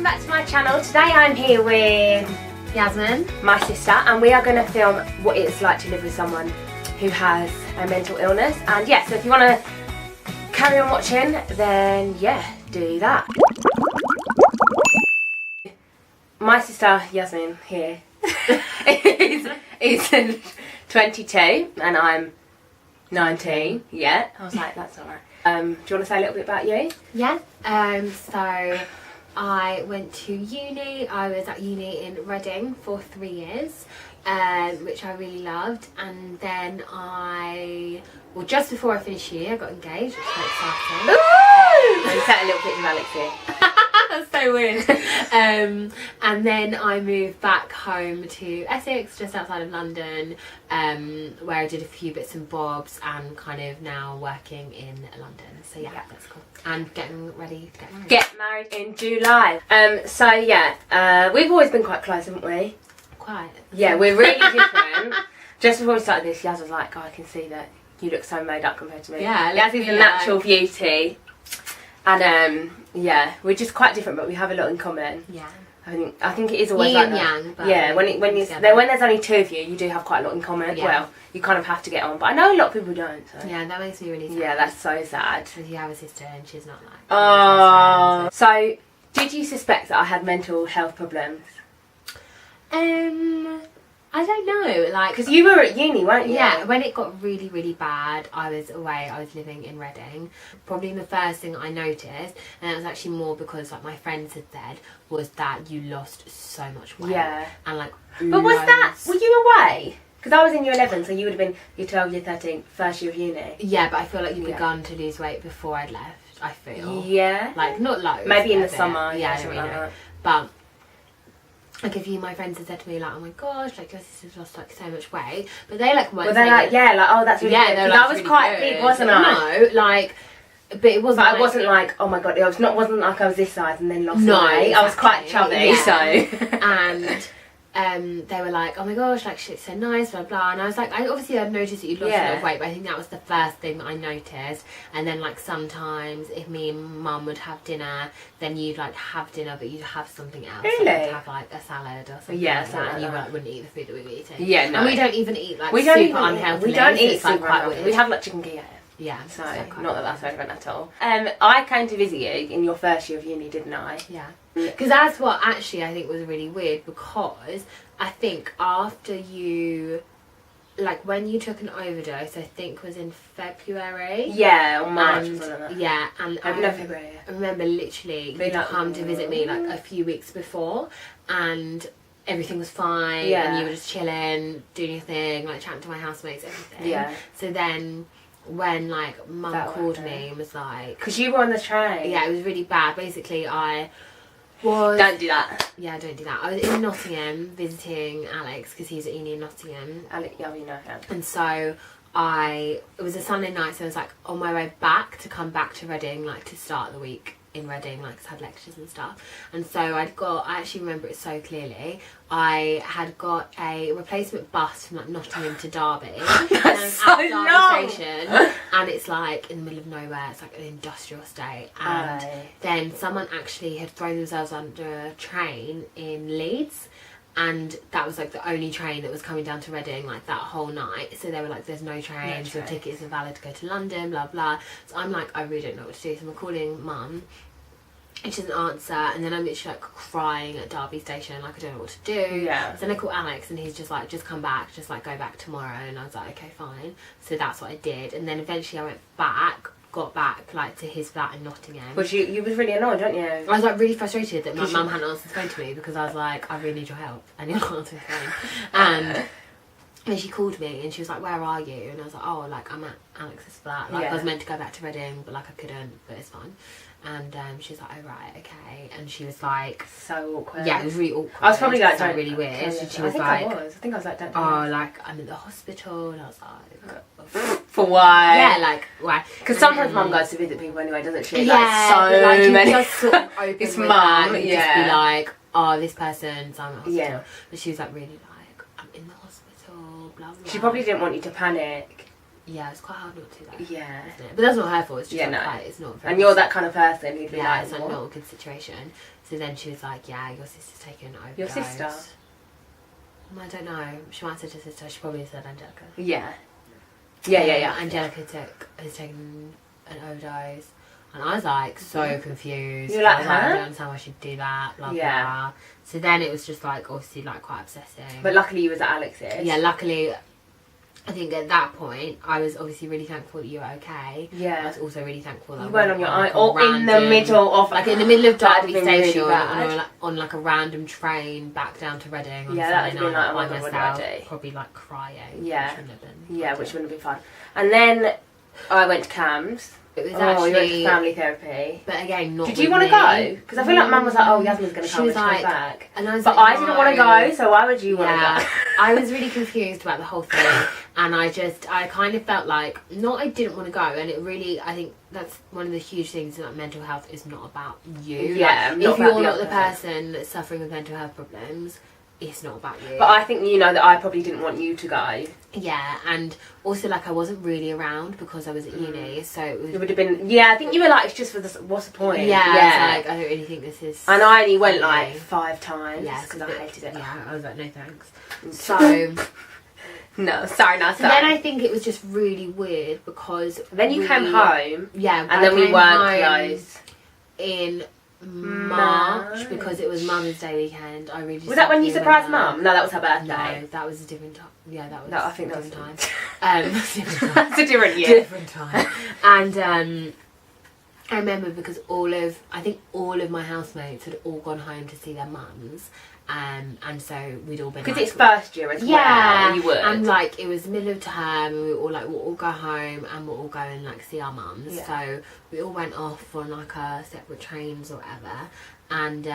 back to my channel. Today I'm here with Yasmin, my sister, and we are going to film what it's like to live with someone who has a mental illness. And yeah, so if you want to carry on watching, then yeah, do that. My sister Yasmin here is 22 and I'm 19. Yeah, I was like, that's alright. Do you want to say a little bit about you? yeah. So I went to uni. I was at uni in Reading for 3 years, which I really loved. And then just before I finished uni, I got engaged, which was exciting. Ooh! Let me take a little picture of Alex here. That's so weird. And then I moved back home to Essex, just outside of London, where I did a few bits and bobs, and kind of now working in London. So yeah, that's cool. And getting ready to get married. Get married in July. So yeah, we've always been quite close, haven't we? Quite. Yeah, we're really different. Just before we started this, Yaz was like, oh, I can see that you look so made up compared to me. Yeah, Yaz is a natural beauty. And yeah, we're just quite different, but we have a lot in common. Yeah. I think it is always Yin like and that. yang, but yeah, when there's only two of you, you do have quite a lot in common. Yeah. Well, you kind of have to get on, but I know a lot of people don't. So. Yeah, that makes me really sad. Yeah, that's so sad. Because you have a sister and she's not like. Oh. So, did you suspect that I had mental health problems? I don't know, like, because you were at uni, weren't you? Yeah, when it got really, really bad, I was away. I was living in Reading. Probably the first thing I noticed, and it was actually more because like my friends had said, was that you lost so much weight. Yeah. And like, but was that? Were you away? Because I was in year 11, so you would have been year 12, year 13, first year of uni. Yeah, but I feel like you'd begun to lose weight before I'd left. I feel. Yeah. Like not loads. Maybe in the summer. Yeah, I don't really like know. that. But like a few of my friends had said to me like, oh my gosh, like your sister's lost like so much weight, but they like weren't. Were they like, yeah, like, oh, that's really good. Like, I was really quite good. big, wasn't I? No, like, but it wasn't. But like, I wasn't like, oh my god, it wasn't like I was this size and then lost No, weight. exactly. I was quite chubby, yeah. so. And they were like, oh my gosh, like shit's so nice, blah blah. And I was like, I obviously I'd noticed that you'd lost a lot of weight, but I think that was the first thing that I noticed. And then like sometimes if me and mum would have dinner, then you'd like have dinner, but you'd have something else. Really? Like, you'd have like a salad or something. Yeah, like something that, and like you that. wouldn't eat the food that we were eating. Yeah, no. And we don't even eat like we don't super even unhealthy. We don't eat it's like super quite unhealthy. weird. We have like chicken keyab. Yeah. So not that that's relevant at all. I came to visit you in your first year of uni, didn't I? Yeah. Because that's what actually I think was really weird, because I think after you, like when you took an overdose, I think was in February. Yeah, or March or And, something like that. yeah, and No, February. I remember literally Be you'd like, come to visit me like a few weeks before, and everything was fine, Yeah. and you were just chilling, doing your thing, like chatting to my housemates, everything. Yeah. So then when like mum That called one, me and was like, because you were on the train. yeah, it was really bad. Basically, I was. Don't do that. Yeah, don't do that. I was in Nottingham visiting Alex because he's at uni in Nottingham, Yeah, you know him. and so it was a Sunday night, so I was like on my way back to come back to Reading, like to start the week in Reading, like to have lectures and stuff. And so I actually remember it so clearly, I had got a replacement bus from like Nottingham to Derby. That's so at Derby long. Station, and it's like in the middle of nowhere, it's like an industrial estate, and Aye. then someone actually had thrown themselves under a train in Leeds, and that was like the only train that was coming down to Reading like that whole night. So they were like, there's no trains, your tickets are valid to go to London, blah blah. So I'm like, I really don't know what to do, so I'm calling mum, and she doesn't answer, and then I'm literally like crying at Derby Station, like I don't know what to do. Yeah. So then I call Alex, and he's just like, just come back, just like go back tomorrow. And I was like, okay, fine. So that's what I did, and then eventually I got back like to his flat in Nottingham. But you was really annoyed, weren't you? I was like really frustrated that my mum hadn't answered the phone to me, because I was like, I really need your help, and you're not answering the phone. And then she called me and she was like, where are you? And I was like, oh, like I'm at Alex's flat, like I was meant to go back to Reading, but like I couldn't, but it's fine. And she was like, oh right, okay. And she was like, so awkward. yeah, it was really awkward. I was probably like, it was really weird. And she was like, I think I was like, don't do oh, this. like I'm in the hospital. And I was like, For why? yeah, like why? Because sometimes mum goes to visit people anyway, doesn't she? Yeah, Like, so but, like, you many. just sort of open This with mum, that and just be yeah. like, oh, this person's in the hospital. Yeah. But she was like, really like, I'm in the hospital, blah blah. She probably didn't want you to panic. Yeah, it's quite hard not to though. Yeah. Isn't it? But that's not her fault. It's just no. it's not very. And you're that kind of person who'd be yeah, like, it's like not a good situation. So then she was like, "Yeah, your sister's taken an overdose." Your sister? I don't know. She might have said her sister. She probably said Angelica. Yeah. Yeah. Angelica has taken an overdose. And I was like so confused. You're like, I was like, I don't understand why she'd do that, blah, blah. So then it was just like, obviously, like quite obsessing. But luckily you was at Alex's. Yeah, luckily, I think at that point, I was obviously really thankful that you were okay. Yeah. I was also really thankful that you I weren't on your like, own, or in the middle of... Like in the middle of Derby Station, really on like a random train back down to Reading on that Sunday would night been like, by oh my God, myself, what do I do? probably like crying. Yeah. Which wouldn't have been. Yeah, which wouldn't have been fun. And then I went to Cam's. It was actually... you went to actually... family therapy. But again, not Did with you want to me. go? Because I feel like Mum was like, oh, Yasmin's going to come was when she comes like, back. And I was but like, I didn't want to go, so why would you want to go? I was really confused about the whole thing, and I kind of felt like, not I didn't want to go, and it really, I think that's one of the huge things that mental health is not about you. Yeah, like, not if about you're the not the other person that's suffering with mental health problems, it's not about you. But I think you know that I probably didn't want you to go. Yeah, and also like I wasn't really around because I was at uni, so it would have been... Yeah, I think you were like, it's just for this... What's the point? Yeah, I was like, I don't really think this is... And I only went like 5 times. Yeah, because I hated it. Yeah, I was like, no thanks. So... No, sorry, no, sorry. So then I think it was just really weird because... Then you came home. Yeah. And then we weren't close. In March because it was Mum's Day weekend. I really was that when you surprised Mum? No, that was her birthday. No, that was a different time. Yeah, that was. No, I think that was time. That's a different year. Different time. And I remember because I think all of my housemates had all gone home to see their mums. And so we'd all been because like, it's first year as well. Yeah, you would. and like it was the middle of term, and we were all like, we'll all go home and we'll all go and like see our mums. Yeah. So we all went off on like our separate trains or whatever. And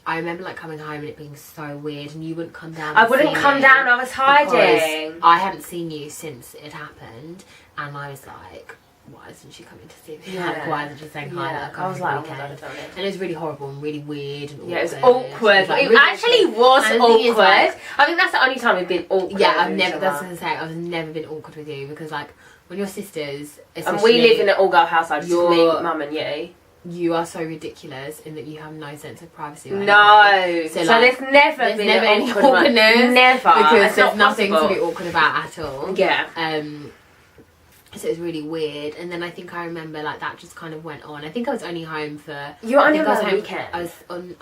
I remember like coming home and it being so weird, and you wouldn't come down. I wouldn't come down. I was hiding. I hadn't seen you since it happened, and I was like, why isn't she coming to see me? Yeah. Like, why isn't she saying hi? Yeah. Like, I was like, oh my weekend? God, and it was really horrible and really weird. And yeah, it was awkward. awkward. Like, It really actually was and the thing is, awkward. like, I think that's the only time we've been awkward. yeah, I've never. each That's other. what I'm saying. I've never been awkward with you because, like, when your sisters, And we live in an all-girl household. Just me, You're- Mum, and you. you are so ridiculous in that you have no sense of privacy. Or No, anything. so like, there's never there's been never an any awkward one. awkwardness Never, because it's there's not nothing possible. to be awkward about at all. Yeah. So it was really weird, and then I think I remember like that just kind of went on. I think I was only home for. You were only I think I was on the home. weekend. I was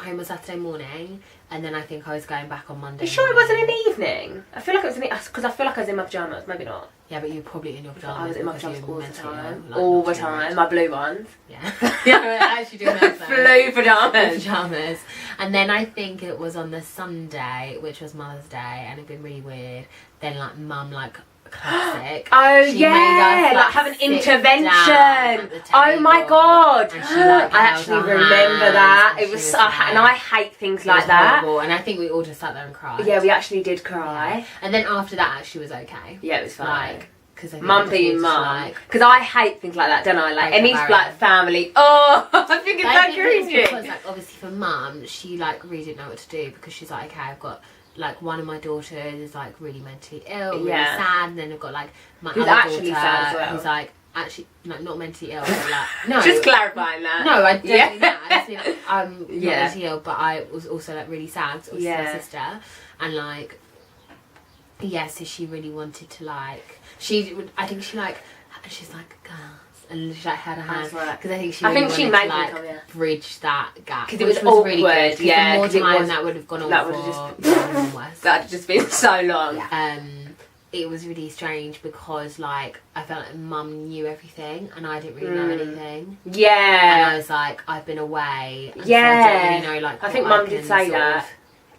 home on Saturday morning, and then I think I was going back on Monday. You sure it morning. wasn't in the evening? I feel like it was in the... Because I feel like I was in my pyjamas. Maybe not. Yeah, but you were probably in your pajamas. I was in my because pyjamas you all the mentally time. ill, like, All not the too time. much. My blue ones. Yeah. Yeah, I actually do remember that. Blue pyjamas. Pajamas. And then I think it was on the Sunday, which was Mother's Day, and it'd been really weird. Then like Mum like classic. Oh She yeah, made us, like have an sit down intervention. at the Oh my table, God, and she, like, I held actually our remember hands, that. and It was, she so, like- and I hate things it was like that. horrible, and I think we all just sat there and cried. Yeah, we actually did cry. And then after that, she was okay. Yeah, it was fine. Like, because Mum being mum. Because I hate things like that, don't I? Like Like any the like family. Oh, I think it's I so think it's cringy. because, like, obviously for Mum, she like really didn't know what to do because she's like, okay, I've got like one of my daughters is like really mentally ill, really Yeah. sad, and then I've got like my Who's other actually daughter sad as well. who's like actually like not mentally ill, but like no, Just clarifying that. no, I don't Yeah. mean that. I just mean like, I'm not Yeah. mentally ill, but I was also like really sad. So Yeah. my sister, and like yeah, so she really wanted to like I think she like she's like girls, and she like had a hand That's right. because I think she I really think she wanted made to, me like come, yeah. bridge that gap 'Cause it which was really awkward, good, 'cause yeah, the more 'cause it time was- that would have gone on that would for, have that would have been worse. That had just been so long. It was really strange because like I felt like Mum knew everything and I didn't really know anything. And I Yeah. was like, I've been away. And Yeah. So I don't really know like I think what Mum did can say sort that. of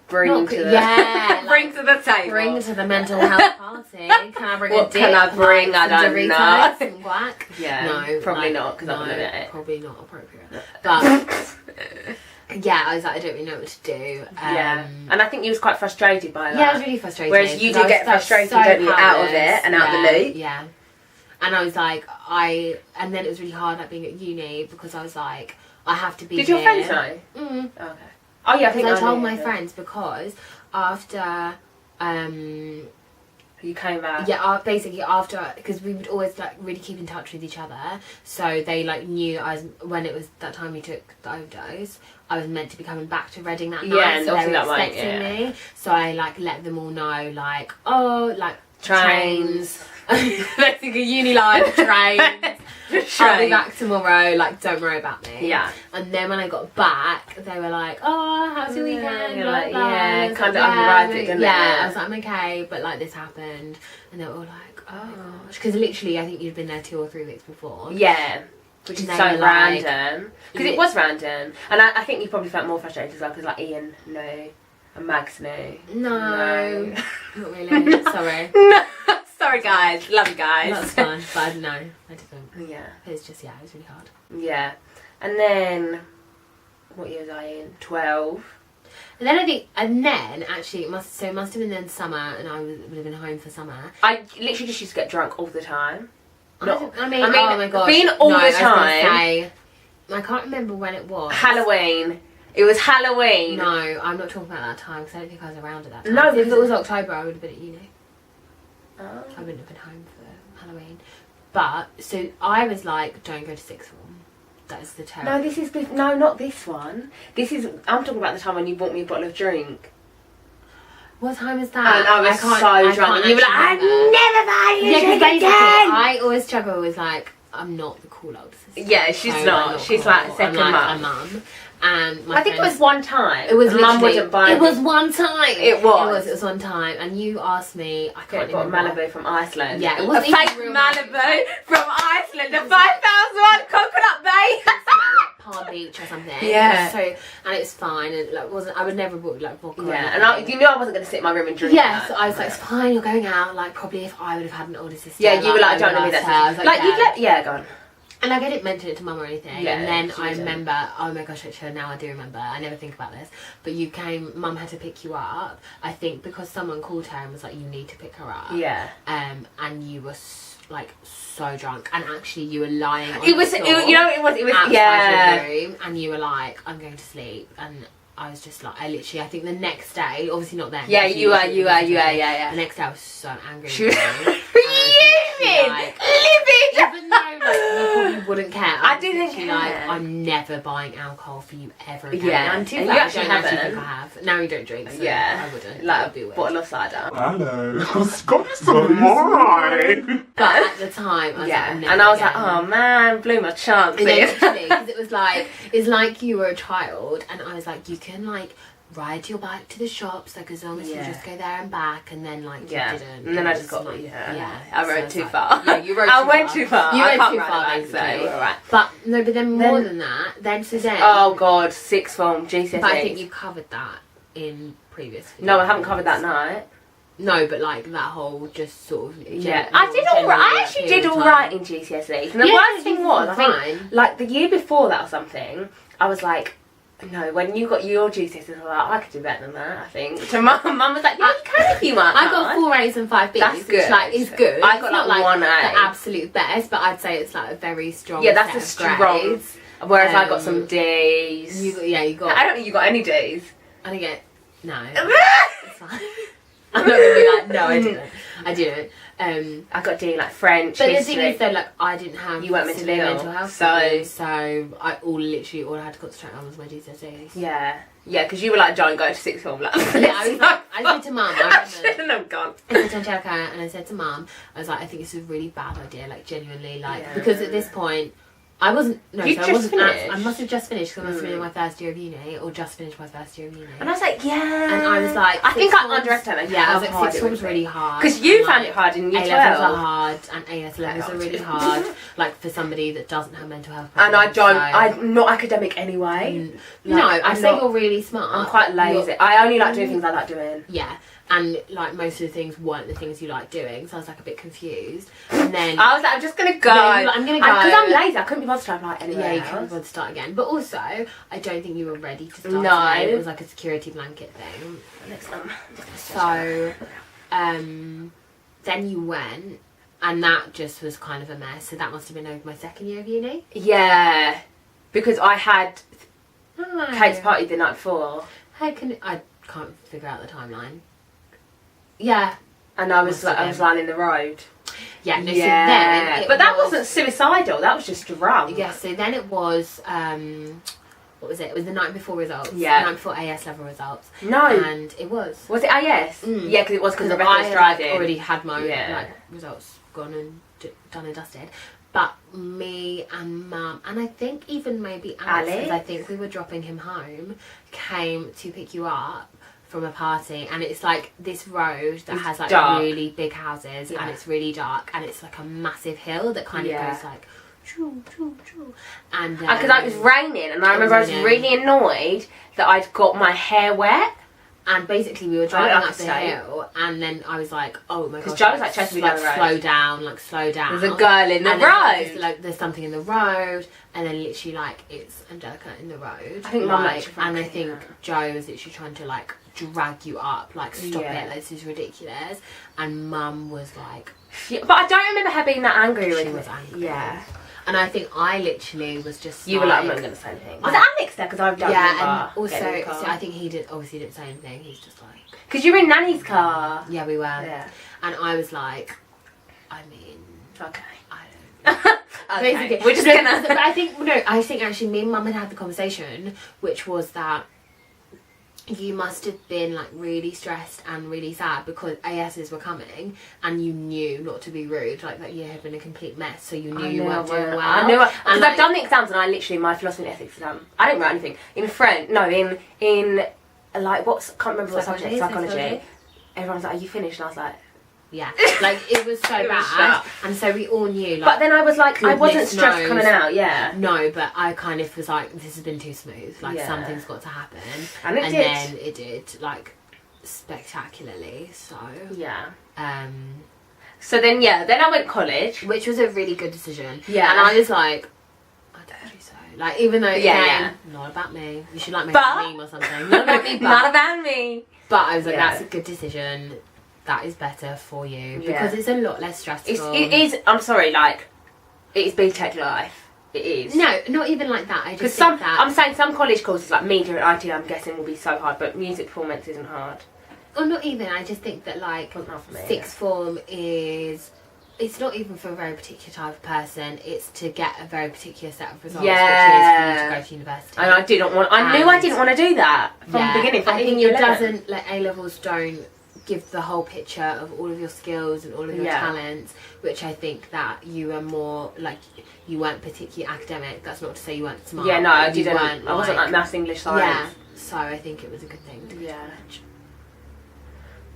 Bring Not to good- the yeah, bring like, to the table. bring to the mental health party. Can I bring What a dip? can I bring? Like, I some don't Doritos, know. some guac? Yeah, No, probably like, not, 'cause I wouldn't admit it. Probably not appropriate. But yeah, I was like, I don't really know what to do. Yeah, and I think you was quite frustrated by that. Yeah, I was really frustrated. Whereas you because do I get was, like, frustrated, so don't you, out of powerless. it and out the Yeah, loop. Yeah. And I was like, and then it was really hard like being at uni because I was like, I have to be Did your here. friends know? Mm. Okay. Oh yeah, I think Because I told knew, my yeah. friends because after You came back. Yeah, basically after, because we would always like really keep in touch with each other. So they like knew I was, when it was that time we took the overdose, I was meant to be coming back to Reading that night. Yeah, and so they were that might, expecting me. So I like let them all know, like, oh, like Trains. basically uni life, trains. I'll be back tomorrow, like don't worry about me. Yeah. And then when I got back, they were like, oh, how's your weekend? You're Blah, like, blah. yeah, I was kind like, of underwrite it, didn't yeah, it? I was like, I'm okay, but like this happened. And they were all like, oh my gosh. Because literally, I think you'd been there 2 or 3 weeks before. Yeah. Which is And so they were like- random. Because it was random. And I think you probably felt more frustrated as well, because like Ian knew and Mags knew. No. Not really. Sorry. No. Sorry guys. Love you guys. That's fine. But no, I didn't. Yeah. It's just, yeah, it was really hard. Yeah. And then, what year was I in? 12. And then I think, and then actually, it must have been then summer, and I would have been home for summer. I literally just used to get drunk all the time. I mean, oh my gosh. being all no, the I was gonna time. say, I can't remember when it was. Halloween. It was Halloween. No, I'm not talking about that time because I don't think I was around at that time. No, if because it was October, I would have been at uni. Oh. I wouldn't have been home for Halloween. But so I was like, don't go to sixth form. That is the terrible. No, this is no, not this one. This is. I'm talking about the time when you bought me a bottle of drink. What time is that? And I was so drunk. And you were like, I'm never buying you drink basically, again. I always struggle with like, I'm not the cool older sister. Yeah, she's So not. I'm She's cool. like second I'm like mum. a mum. And my I think it was friends- one time. It was and Mum literally- wouldn't buy It me. was one time. It was. It was one time. And you asked me, I I can't got remember. Malibu from Iceland. Yeah, it a wasn't fake even real Malibu from Iceland. The It was like- 5,001 Coconut Bay. Like Palm Beach or something. Yeah. So and it's fine and like wasn't I would never bought like vodka. or Yeah, and anything. you knew I wasn't going to sit in my room and drink. Yeah, that. so I was like, it's fine, you're going out. Like, probably if I would have had an older sister. Yeah, you were like, I don't know who would have that asked is. her. I was Like, you yeah. let, yeah, go on. And like, I didn't mention it to mum or anything. Yeah, and then she I didn't. remember, oh my gosh, actually, now I do remember. I never think about this. But you came, mum had to pick you up. I think because someone called her and was like, you need to pick her up. Yeah. And you were like so drunk, and actually you were lying on It was, the floor you know, it was, outside yeah. your room, and you were like, I'm going to sleep. And I was just like, I think the next day, obviously not then. Yeah, because you are, The yeah. next day I was so angry. She- with you. And I was Fuming! like, Livid! even though like, you probably wouldn't care. I was didn't literally care. Like, I'm never buying alcohol for you ever again. Yeah, I'm too and glad you I actually don't actually haven't. think I have. Now you don't drink, so Yeah. I wouldn't. That Like would be a weird. bottle of cider. Hello, Scotty alright. But at the time, I was Yeah, like, I'm never and I was again. like, oh man, blew my chance. And then here. literally, because it was like, it's like you were a child, and I was like, you can like ride your bike to the shops, like as long as Yeah. you just go there and back, and then like Yeah, you didn't. and then It I just was, got, like, yeah, I so rode it's too like- far. Yeah, you rode too I far. went too far. You I went can't too ride far, a bike, so basically. we're alright. But no, but then more Then- than that, then so then. Oh god, sixth form, GCSE. But I think you covered that in previous. Videos. No, I haven't covered that night. No, but like that whole just sort of. Yeah, I did alright. I actually did alright in GCSEs. And the Yeah, worst thing you was, did I think, fine. like the year before that or something, I was like, no, when you got your GCSEs, I was like, I could do better than that, I think. So mum was like, yeah, you can if you want. I got 4 A's and 5 B's. That's Which, good. like, is good. I It's got not like 1 A. the absolute best, but I'd say it's like a very strong. Yeah, that's a set of strong. grades. Whereas I got some D's. You got. I don't think you got any D's. I didn't get. No. It's fine. I'm not gonna be like, no, I didn't. I got D like French, But history. the thing is though, like I didn't have You weren't mentally severe ill, mental health so- problems, so I all I had to concentrate on was my GCSEs. Yeah, because you were like, don't go to sixth form. Like, Yeah, I said to mum, I I shouldn't have gone. said to Angelica, and I said to mum, I was like, I think it's a really bad idea, like genuinely, like Yeah. because at this point I wasn't. No, You'd so I just wasn't. finished? I must have just finished because I must have been in my first year of uni, or just finished my first year of uni. And I was like, yeah. And I was like, I think sixth I form's- underestimated Yeah, I how was like, hard sixth it form would was really hard. Because you and, found like, it hard in year A-levels 12. are hard, and AS levels are really hard. Like for somebody that doesn't have mental health And problems. I'm not academic anyway. No, Like, I I'm say not- you're really smart. I'm quite lazy. I only like doing things I like doing. Yeah, and like most of the things weren't the things you like doing, so I was like a bit confused. And then I was like, I'm just going to go. Yeah, you were like, I'm gonna go. Because I'm lazy. I couldn't be bothered to apply anywhere yeah, you else. couldn't bother to start again. But also, I don't think you were ready to start. No. again. It was like a security blanket thing. Next time. So, then you went, and that just was kind of a mess. So that must have been over my second year of uni. Yeah. Because I had Hi. Kate's party the night before. How can I can't figure out the timeline. Yeah. And I was lying in the road. Yeah, no, Yeah. so then But that wasn't suicidal, that was just drunk. Yeah, so then it was, what was it? It was the night before results. Yeah. The night before AS level results. No. And it was. Was it AS? Mm. Yeah, because it was because Rebecca I was driving. already had my Yeah. results gone and done and dusted. But me and Mum, and I think even maybe Alex, because I think we were dropping him home, came to pick you up from a party, and it's like this road that has like dark. really big houses, and it's really dark, and it's like a massive hill that kind of goes like choo, choo, choo. And because it was raining, and I remember I was really annoyed that I'd got my hair wet. And basically we were driving up the hill, and then I was like, oh my gosh, Joe was like chasing me down the road. Slow down. There's a girl in the road. There's something in the road, and then literally like it's Angelica in the road. I think Mum actually and I think Joe was literally trying to like drag you up, like stop Yeah. it, like, this is ridiculous. And Mum was like, Yeah, but I don't remember her being that angry. she was angry. Yeah. And I think I literally was just You were like, I'm not going to say anything. Was it Alex there? Because I've done yeah, and also so I think he obviously didn't say anything. He's just like, because you were in Nanny's car. yeah, we were. Yeah. And I was like, I mean, Okay. I don't know. Okay. Basically, We're just gonna. But I think actually me and Mum had the conversation, which was that you must have been like really stressed and really sad because ASs were coming, and you knew not to be rude, like that year had been a complete mess, so you knew you weren't doing well. I knew because and I've done the exams, and I literally my philosophy and ethics exam. I didn't write anything in like what's can't remember what subject psychology. Everyone's like, "Are you finished?" And I was like, yeah, like it was so It was bad, shut. and so we all knew. Like, but then I was like, I wasn't goodness stressed knows. coming out. Yeah. No, but I kind of was like, this has been too smooth. Like Yeah. something's got to happen, And it did. then it did like spectacularly. So Yeah. um. So then then I went college. Which was a really good decision. Yeah. And I was like, I don't think so. Like, even though, Yeah, not about me. You should like make But- a meme or something. Not about me, but, Not about me. but I was like, Yeah. that's a good decision. That is better for you. Yeah. Because it's a lot less stressful. It is. I'm sorry. Like, it is BTEC life. It is. No, not even like that. I Because just think I'm that... saying some college courses like media and IT, I'm guessing will be so hard, but music performance isn't hard. Or not even. I just think that, like, Wasn't hard for me, sixth form is... It's not even for a very particular type of person. It's to get a very particular set of results, which is for you to go to university. And I didn't want. I knew I didn't want to do that from the beginning. From I think year it 11. doesn't, like, A-levels don't give the whole picture of all of your skills and all of your talents, which I think that you are more, like, you weren't particularly academic. That's not to say you weren't smart. Yeah, no, I you didn't. weren't, I wasn't like maths, English, science. Yeah, so I think it was a good thing to Yeah.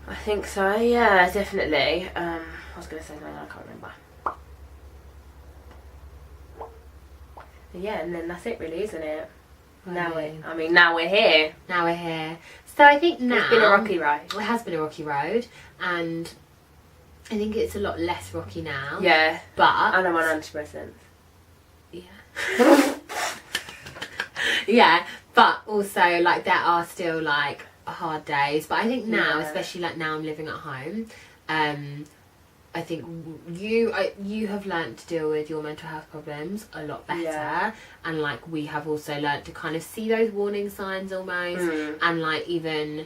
I think so, yeah, definitely. I was going to say something, I can't remember. Yeah, and then that's it really, isn't it? Now we're here. Now we're here. So I think now... It's been a rocky road. It has been a rocky road, and I think it's a lot less rocky now. Yeah. But... And I'm on antidepressants. Yeah. Yeah, but also, like, there are still, like, hard days. But I think now, especially, like, now I'm living at home, I think you have learnt to deal with your mental health problems a lot better, and like we have also learnt to kind of see those warning signs almost, and like even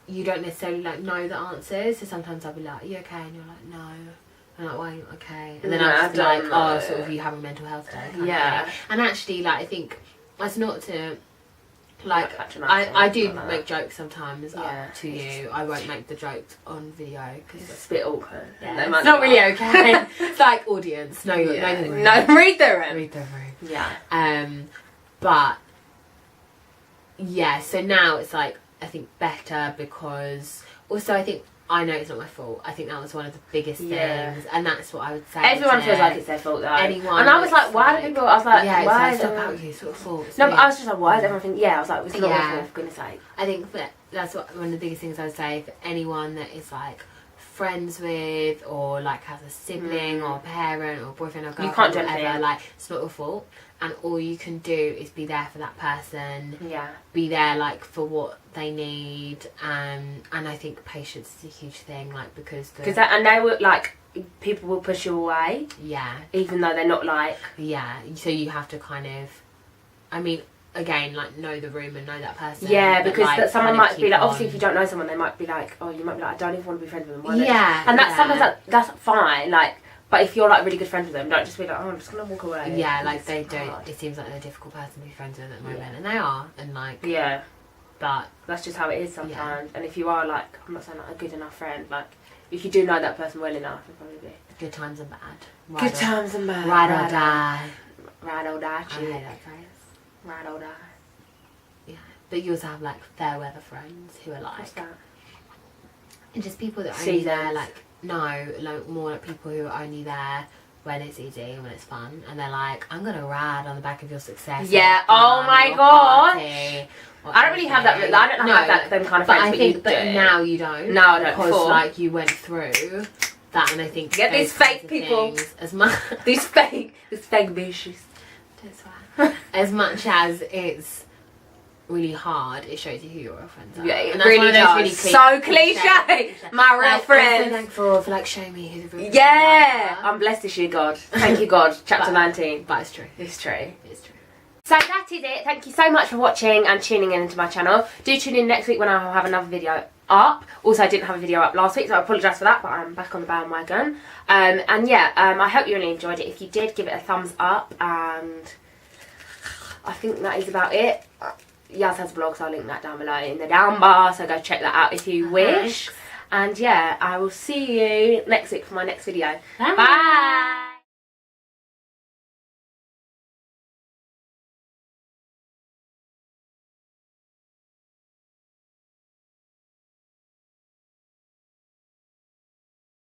you don't necessarily like know the answers. So sometimes I'll be like, "Are you okay?" And you're like, "No." I'm like, "Why are you not okay?" And then I'm just like, "Oh, sort of you have a mental health day." Kind of thing. And actually, like I think that's not to. Like, I do make jokes sometimes to you. I won't make the jokes on video because it's a bit awkward. Yeah, it's not really okay. It's like audience. No, read the room. Read the room. Read the room. Yeah. But yeah, so now it's like I think better because also I think I know it's not my fault. I think that was one of the biggest things, and that's what I would say. Everyone feels like it's their fault, though. Anyone, and I was like, why do people? I was like, why it's not about you, sort of fault. No, but I was just like, why does everyone think? Yeah, I was like, it's not your fault, for goodness sake. I think that's one of the biggest things I would say for anyone that is like friends with or like has a sibling or parent or boyfriend or girlfriend, you can't do or whatever. anything. Like it's not your fault, and all you can do is be there for that person. Yeah. Be there like for what they need, and I think patience is a huge thing, like because and they were like people will push you away. Yeah. Even though they're not like. Yeah. So you have to kind of, I mean, again, like, know the room and know that person. Yeah, but, because like, that someone kind of might be keep like, obviously on. if you don't know someone, they might be like, oh, you might be like, I don't even want to be friends with them. Why don't you? Yeah, and that's yeah. sometimes that's fine. Like, but if you're like really good friends with them, don't just be like, oh, I'm just gonna walk away. Yeah, like, It's they don't. hard. It seems like they're a difficult person to be friends with at the moment, and they are, and like, Yeah, but that's just how it is sometimes. And if you are like, I'm not saying like a good enough friend, like if you do know that person well enough, it'll probably be good times and bad. good times and bad. Ride or die. Ride or die. I hate that phrase. Ride or die. Yeah, but you also have like fair weather friends who are like, What's that? and just people that are only there Seasons. like, no, like more like people who are only there when it's easy and when it's fun, and they're like, I'm gonna ride on the back of your success. Yeah, or oh fun my or gosh. party or I don't really have that. I anything. don't have that them kind of But friends. I think you that do. now you don't. No, I don't. Because Before. like you went through that, and I think Get those these fake kinds of people. things, as much these fake bitches. as much as it's really hard, it shows you who your real friends are. Yeah, it And that's really one of those does. really So cliche. My real like, I'm so friends. thankful for like showing me who the real Yeah, friends are. I'm blessed this year, God. Thank you, God. Chapter 19. But it's true. It's true. It's true. So that is it. Thank you so much for watching and tuning in into my channel. Do tune in next week when I'll have another video up. Also, I didn't have a video up last week, so I apologise for that, but I'm back on the bandwagon. And yeah, I hope you really enjoyed it. If you did, give it a thumbs up, and I think that is about it. Yaz has a blog, so I'll link that down below in the down bar, so go check that out if you wish. And yeah, I will see you next week for my next video. Bye. Bye.